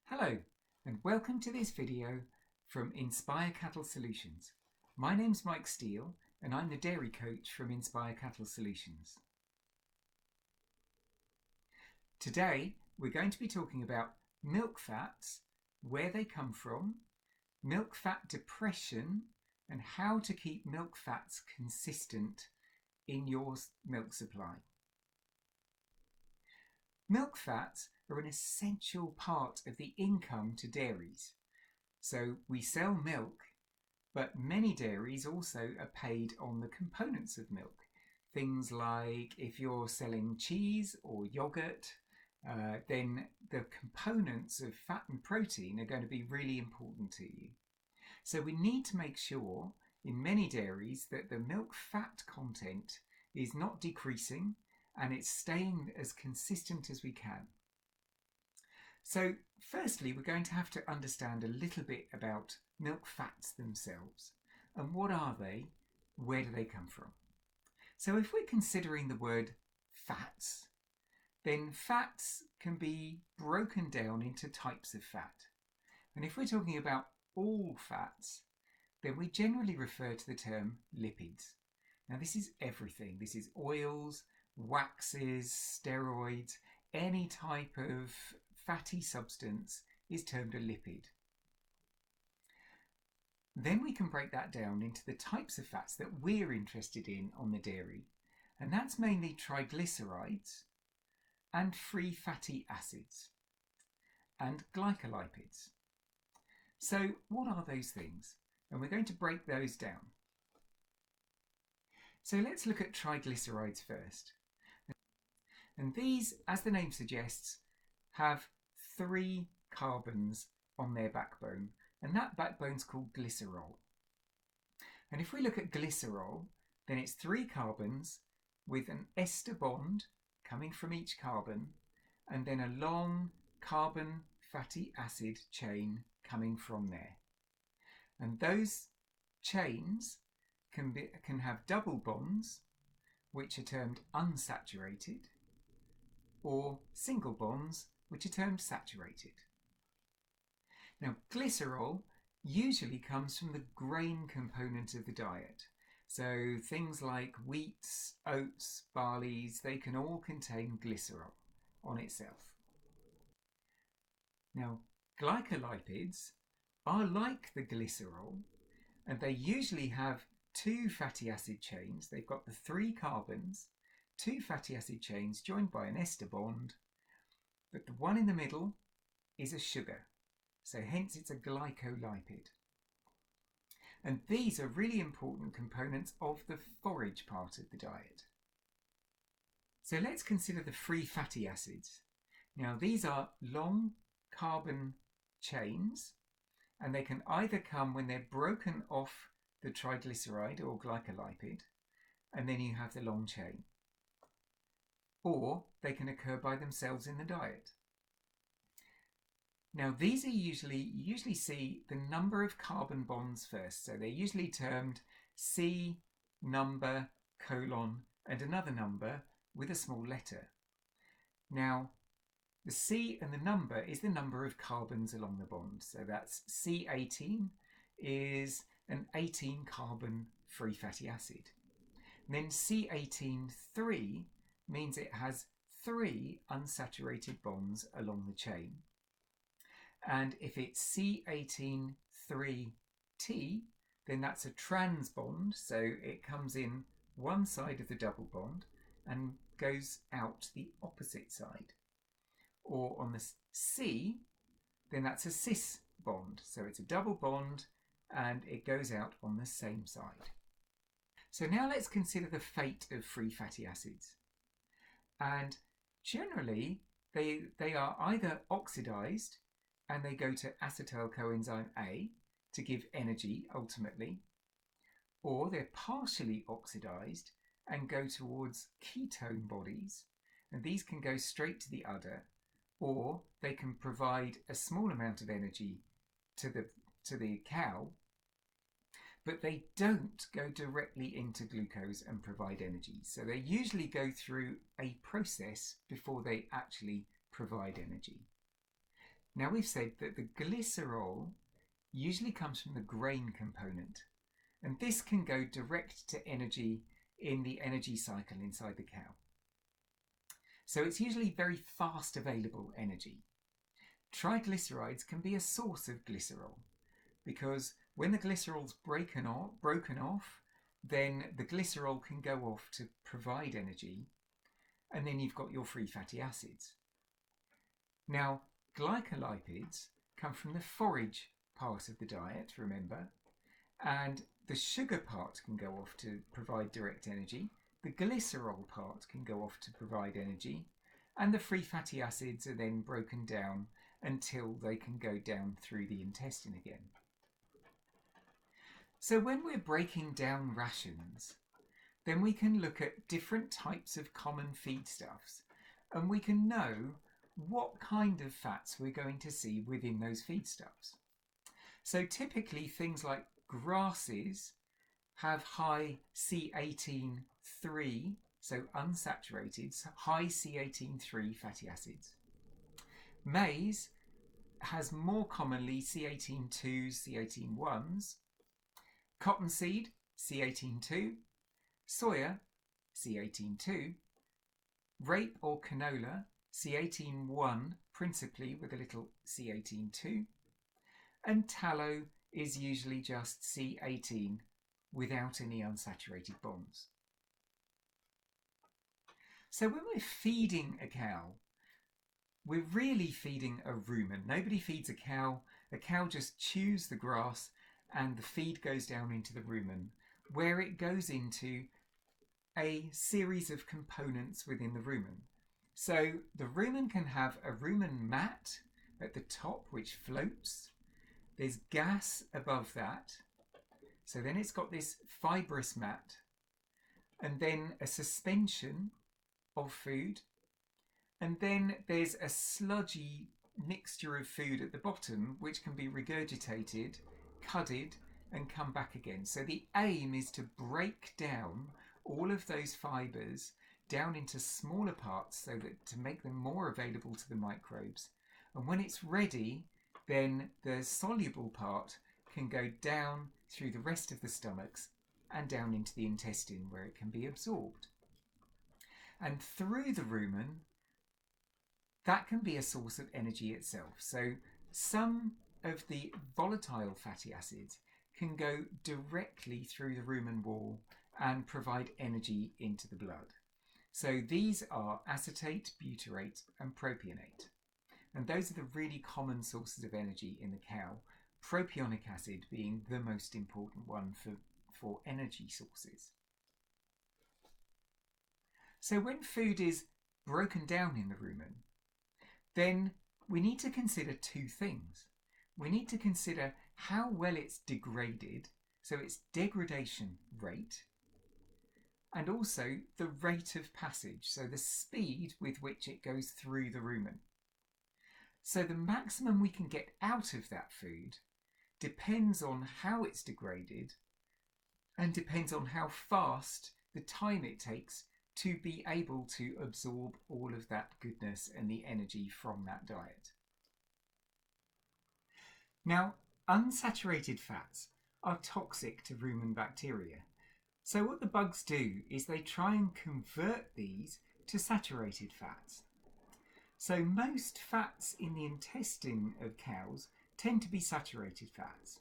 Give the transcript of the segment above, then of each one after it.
Hello and welcome to this video from Inspire Cattle Solutions. My name's Mike Steele and I'm the dairy coach from Inspire Cattle Solutions. Today we're going to be talking about milk fats, where they come from, milk fat depression and how to keep milk fats consistent in your milk supply. Milk fats are an essential part of the income to dairies. So we sell milk, but many dairies also are paid on the components of milk. Things like if you're selling cheese or yogurt, then the components of fat and protein are going to be really important to you. So we need to make sure in many dairies that the milk fat content is not decreasing and it's staying as consistent as we can. So firstly, we're going to have to understand a little bit about milk fats themselves. And what are they? Where do they come from? So if we're considering the word fats, then fats can be broken down into types of fat. And if we're talking about all fats, then we generally refer to the term lipids. Now this is everything. This is oils, waxes, steroids, any type of fatty substance is termed a lipid. Then we can break that down into the types of fats that we're interested in on the dairy, and that's mainly triglycerides and free fatty acids and glycolipids. So what are those things? And we're going to break those down. So let's look at triglycerides first. And these, as the name suggests, have 3 carbons on their backbone, and that backbone's called glycerol. And if we look at glycerol, then it's 3 carbons with an ester bond coming from each carbon, and then a long carbon fatty acid chain coming from there. And those chains can have double bonds, which are termed unsaturated, or single bonds, which are termed saturated. Now, glycerol usually comes from the grain component of the diet. So things like wheats, oats, barleys, they can all contain glycerol on itself. Now, glycolipids are like the glycerol, and they usually have 2 fatty acid chains. They've got the 3 carbons, 2 fatty acid chains joined by an ester bond, but the one in the middle is a sugar, so hence it's a glycolipid. And these are really important components of the forage part of the diet. So let's consider the free fatty acids. Now these are long carbon chains, and they can either come when they're broken off the triglyceride or glycolipid, and then you have the long chain. Or they can occur by themselves in the diet. Now these are you usually see the number of carbon bonds first, so they're usually termed C, number, colon, and another number with a small letter. Now the C and the number is the number of carbons along the bond, so that's C18 is an 18 carbon free fatty acid. And then C18-3 means it has 3 unsaturated bonds along the chain. And if it's C18-3T, then that's a trans bond, so it comes in one side of the double bond and goes out the opposite side. Or on the C, then that's a cis bond, so it's a double bond and it goes out on the same side. So now let's consider the fate of free fatty acids. And generally, they are either oxidized and they go to acetyl coenzyme A to give energy ultimately, or they're partially oxidized and go towards ketone bodies, and these can go straight to the udder, or they can provide a small amount of energy to the cow, but they don't go directly into glucose and provide energy. So they usually go through a process before they actually provide energy. Now we've said that the glycerol usually comes from the grain component, and this can go direct to energy in the energy cycle inside the cow. So it's usually very fast available energy. Triglycerides can be a source of glycerol because when the glycerol's broken off, then the glycerol can go off to provide energy, and then you've got your free fatty acids. Now, glycolipids come from the forage part of the diet, remember, and the sugar part can go off to provide direct energy, the glycerol part can go off to provide energy, and the free fatty acids are then broken down until they can go down through the intestine again. So when we're breaking down rations, then we can look at different types of common feedstuffs, and we can know what kind of fats we're going to see within those feedstuffs. So typically things like grasses have high C18-3, so unsaturated, high C18-3 fatty acids. Maize has more commonly C18-2s, C18-1s. Cottonseed, C18-2. Soya, C18-2. Rape or canola, C18-1, principally with a little C18-2. And tallow is usually just C18 without any unsaturated bonds. So when we're feeding a cow, we're really feeding a rumen. Nobody feeds a cow. A cow just chews the grass and the feed goes down into the rumen, where it goes into a series of components within the rumen. So the rumen can have a rumen mat at the top which floats. There's gas above that. So then it's got this fibrous mat, and then a suspension of food, and then there's a sludgy mixture of food at the bottom which can be regurgitated, cudded, and come back again. So the aim is to break down all of those fibres down into smaller parts so that to make them more available to the microbes. And when it's ready, then the soluble part can go down through the rest of the stomachs and down into the intestine where it can be absorbed. And through the rumen, that can be a source of energy itself. So some of the volatile fatty acids can go directly through the rumen wall and provide energy into the blood. So these are acetate, butyrate, and propionate. And those are the really common sources of energy in the cow, propionic acid being the most important one for energy sources. So when food is broken down in the rumen, then we need to consider two things. We need to consider how well it's degraded, so its degradation rate, and also the rate of passage, so the speed with which it goes through the rumen. So the maximum we can get out of that food depends on how it's degraded and depends on how fast the time it takes to be able to absorb all of that goodness and the energy from that diet. Now, unsaturated fats are toxic to rumen bacteria. So what the bugs do is they try and convert these to saturated fats. So most fats in the intestine of cows tend to be saturated fats.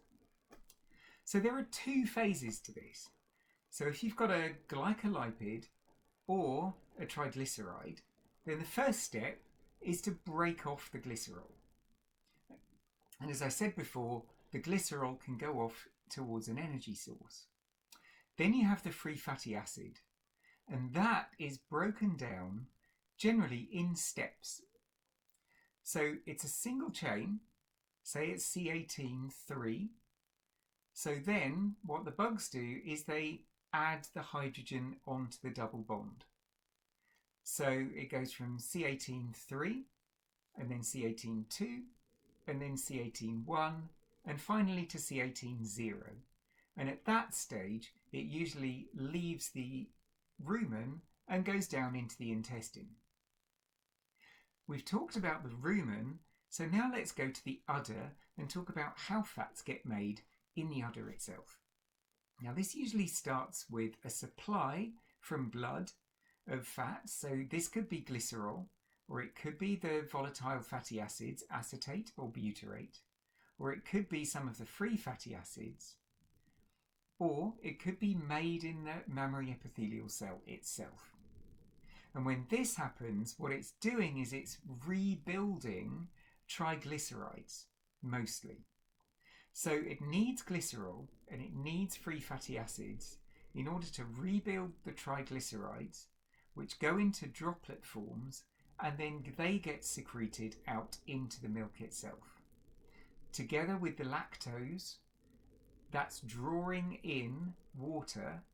So there are two phases to this. So if you've got a glycolipid or a triglyceride, then the first step is to break off the glycerol. And as I said before, the glycerol can go off towards an energy source. Then you have the free fatty acid, and that is broken down generally in steps. So it's a single chain, say it's C18-3. So then what the bugs do is they add the hydrogen onto the double bond. So it goes from C18-3 and then C18-2 and then C18-1 and finally to C18-0. And at that stage, it usually leaves the rumen and goes down into the intestine. We've talked about the rumen, So now let's go to the udder and talk about how fats get made in the udder itself. Now this usually starts with a supply from blood of fats, so this could be glycerol, or it could be the volatile fatty acids, acetate or butyrate, or it could be some of the free fatty acids, or it could be made in the mammary epithelial cell itself. And when this happens, what it's doing is it's rebuilding triglycerides, mostly. So it needs glycerol and it needs free fatty acids in order to rebuild the triglycerides, which go into droplet forms, and then they get secreted out into the milk itself. Together with the lactose, that's drawing in water,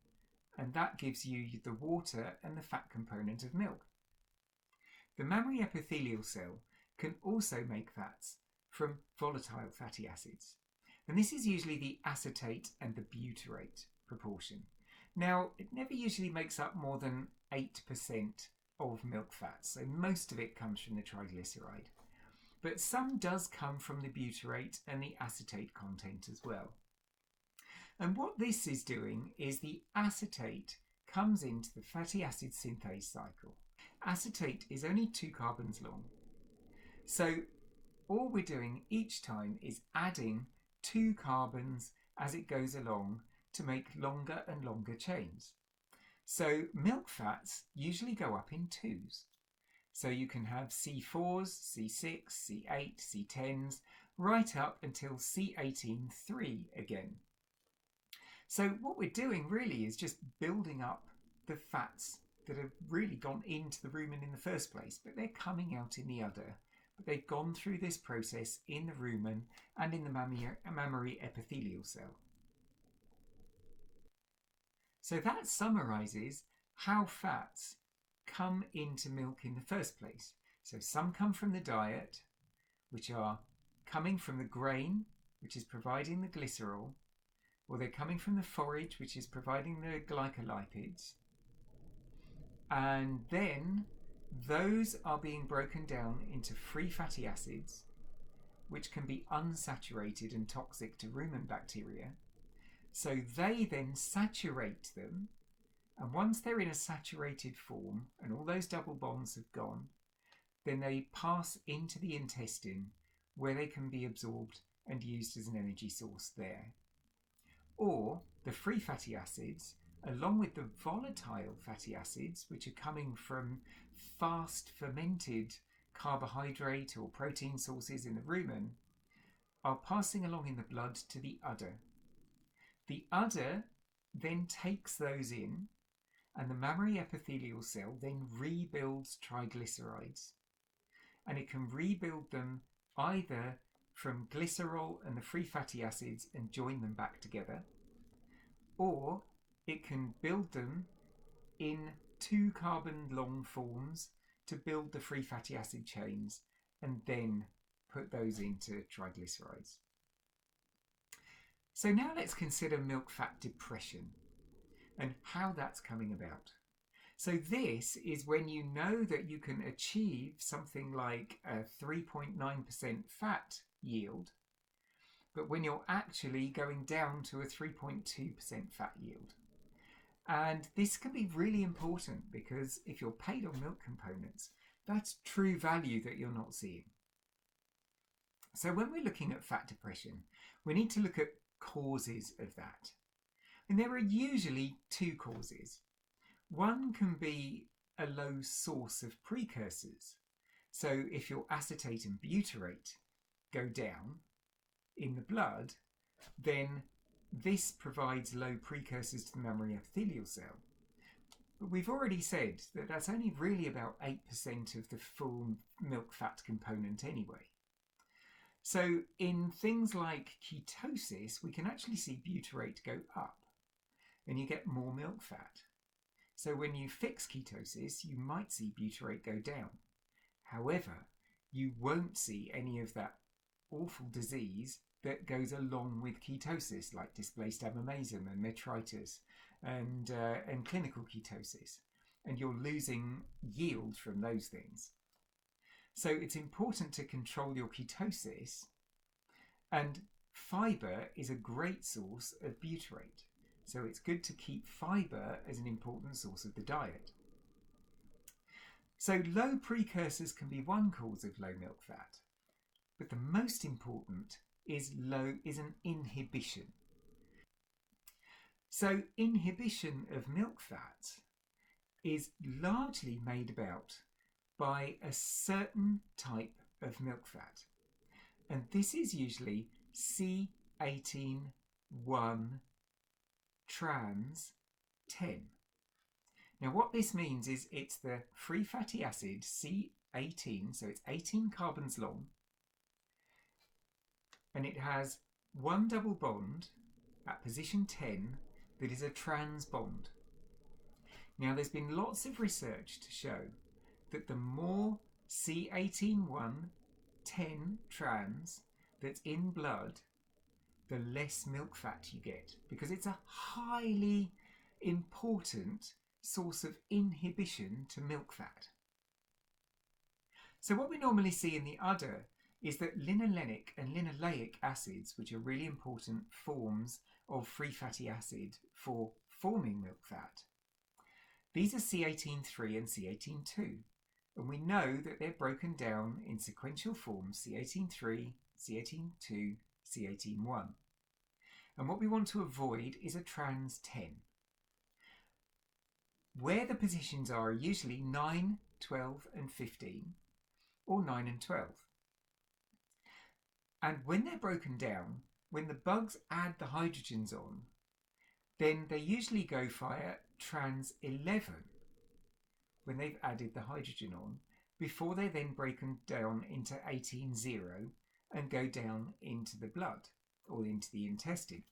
and that gives you the water and the fat component of milk. The mammary epithelial cell can also make fats from volatile fatty acids. And this is usually the acetate and the butyrate proportion. Now, it never usually makes up more than 8% of milk fats, so most of it comes from the triglyceride. But some does come from the butyrate and the acetate content as well. And what this is doing is the acetate comes into the fatty acid synthase cycle. Acetate is only 2 carbons long. So all we're doing each time is adding 2 carbons as it goes along to make longer and longer chains. So milk fats usually go up in 2s. So you can have C4s, C6, C8, C10s, right up until C18-3 again. So what we're doing really is just building up the fats that have really gone into the rumen in the first place, but they're coming out in the udder. But they've gone through this process in the rumen and in the mammary epithelial cell. So that summarises how fats come into milk in the first place. So some come from the diet, which are coming from the grain, which is providing the glycerol, or they're coming from the forage, which is providing the glycolipids. And then those are being broken down into free fatty acids, which can be unsaturated and toxic to rumen bacteria. So they then saturate them, and once they're in a saturated form and all those double bonds have gone, then they pass into the intestine where they can be absorbed and used as an energy source there. Or the free fatty acids, along with the volatile fatty acids, which are coming from fast fermented carbohydrate or protein sources in the rumen, are passing along in the blood to the udder. The udder then takes those in, and the mammary epithelial cell then rebuilds triglycerides. And it can rebuild them either from glycerol and the free fatty acids and join them back together, or it can build them in 2 carbon long forms to build the free fatty acid chains and then put those into triglycerides. So now let's consider milk fat depression and how that's coming about. So this is when you know that you can achieve something like a 3.9% fat yield, but when you're actually going down to a 3.2% fat yield. And this can be really important because if you're paid on milk components, that's true value that you're not seeing. So when we're looking at fat depression, we need to look at causes of that. And there are usually 2 causes. One can be a low source of precursors. So if your acetate and butyrate go down in the blood, then this provides low precursors to the mammary epithelial cell. But we've already said that that's only really about 8% of the full milk fat component anyway. So in things like ketosis, we can actually see butyrate go up and you get more milk fat. So when you fix ketosis, you might see butyrate go down. However, you won't see any of that awful disease that goes along with ketosis, like displaced abomasum and metritis and clinical ketosis. And you're losing yield from those things. So it's important to control your ketosis, and fibre is a great source of butyrate. So it's good to keep fibre as an important source of the diet. So low precursors can be one cause of low milk fat, but the most important is an inhibition. So inhibition of milk fat is largely made about by a certain type of milk fat, and this is usually C18-1 trans 10. Now what this means is it's the free fatty acid C18, so it's 18 carbons long, and it has one double bond at position 10 that is a trans bond. Now there's been lots of research to show that the more C18-1 10 trans that's in blood, the less milk fat you get, because it's a highly important source of inhibition to milk fat. So what we normally see in the udder is that linolenic and linoleic acids, which are really important forms of free fatty acid for forming milk fat, these are C18-3 and C18-2. And we know that they're broken down in sequential forms C18-3, C18-2, C18-1. And what we want to avoid is a trans 10, where the positions are usually 9, 12 and 15, or 9 and 12. And when they're broken down, when the bugs add the hydrogens on, then they usually go via trans 11 when they've added the hydrogen on, before they're then broken down into 18-0 and go down into the blood or into the intestine.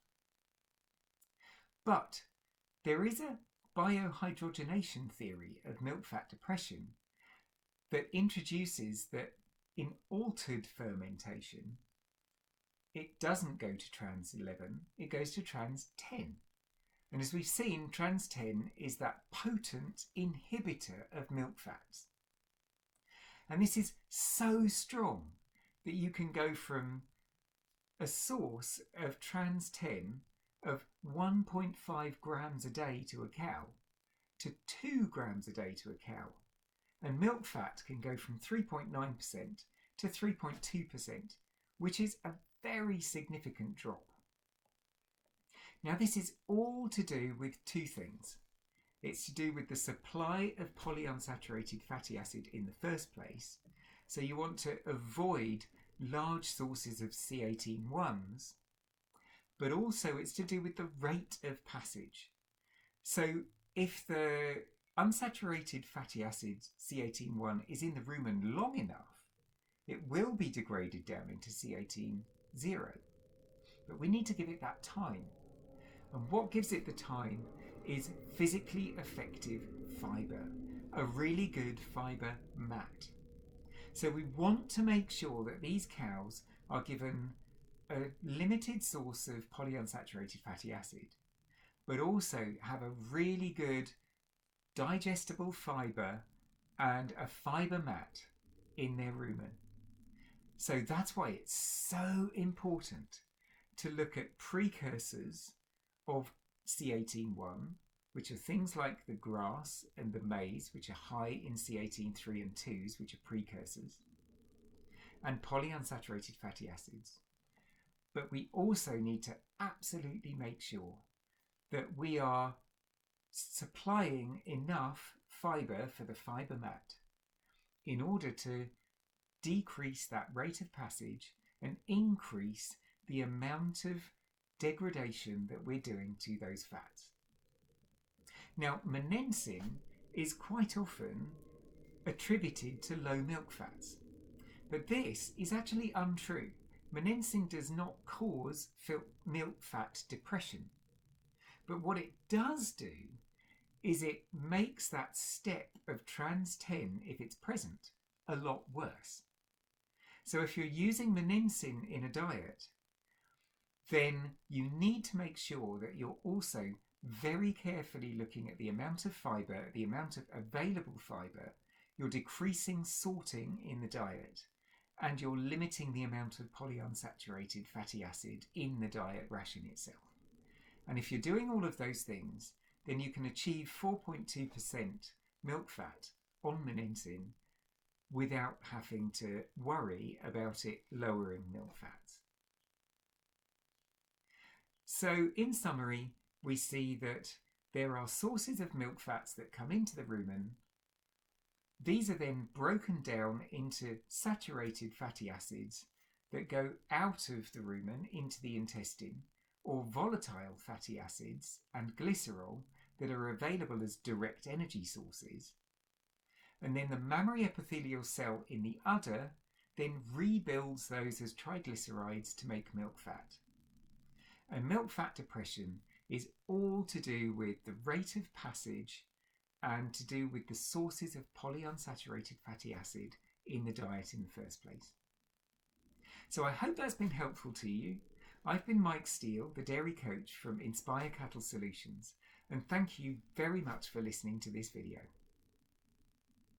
But there is a biohydrogenation theory of milk fat depression that introduces that in altered fermentation, it doesn't go to trans 11, it goes to trans 10. And as we've seen, trans 10 is that potent inhibitor of milk fats. And this is so strong that you can go from a source of trans 10 of 1.5 grams a day to a cow to 2 grams a day to a cow. And milk fat can go from 3.9% to 3.2%, which is a very significant drop. Now this is all to do with two things. It's to do with the supply of polyunsaturated fatty acid in the first place. So you want to avoid large sources of C18-1s, but also it's to do with the rate of passage. So if the unsaturated fatty acid C18-1 is in the rumen long enough, it will be degraded down into C18-0. But we need to give it that time. And what gives it the time is physically effective fibre, a really good fibre mat. So we want to make sure that these cows are given a limited source of polyunsaturated fatty acid, but also have a really good digestible fibre and a fibre mat in their rumen. So that's why it's so important to look at precursors of C18-1, which are things like the grass and the maize, which are high in C18-3 and 2s, which are precursors, and polyunsaturated fatty acids. But we also need to absolutely make sure that we are supplying enough fibre for the fibre mat in order to decrease that rate of passage and increase the amount of degradation that we're doing to those fats. Now, monensin is quite often attributed to low milk fats, but this is actually untrue. Monensin does not cause milk fat depression, but what it does do is it makes that step of trans 10, if it's present, a lot worse. So if you're using monensin in a diet, then you need to make sure that you're also very carefully looking at the amount of fibre, the amount of available fibre you're decreasing salting in the diet, and you're limiting the amount of polyunsaturated fatty acid in the diet ration itself. And if you're doing all of those things, then you can achieve 4.2% milk fat on Monensin without having to worry about it lowering milk fats. So in summary, we see that there are sources of milk fats that come into the rumen. These are then broken down into saturated fatty acids that go out of the rumen into the intestine, or volatile fatty acids and glycerol that are available as direct energy sources. And then the mammary epithelial cell in the udder then rebuilds those as triglycerides to make milk fat. And milk fat depression is all to do with the rate of passage and to do with the sources of polyunsaturated fatty acid in the diet in the first place. So I hope that's been helpful to you. I've been Mike Steele, the dairy coach from Inspire Cattle Solutions, and thank you very much for listening to this video.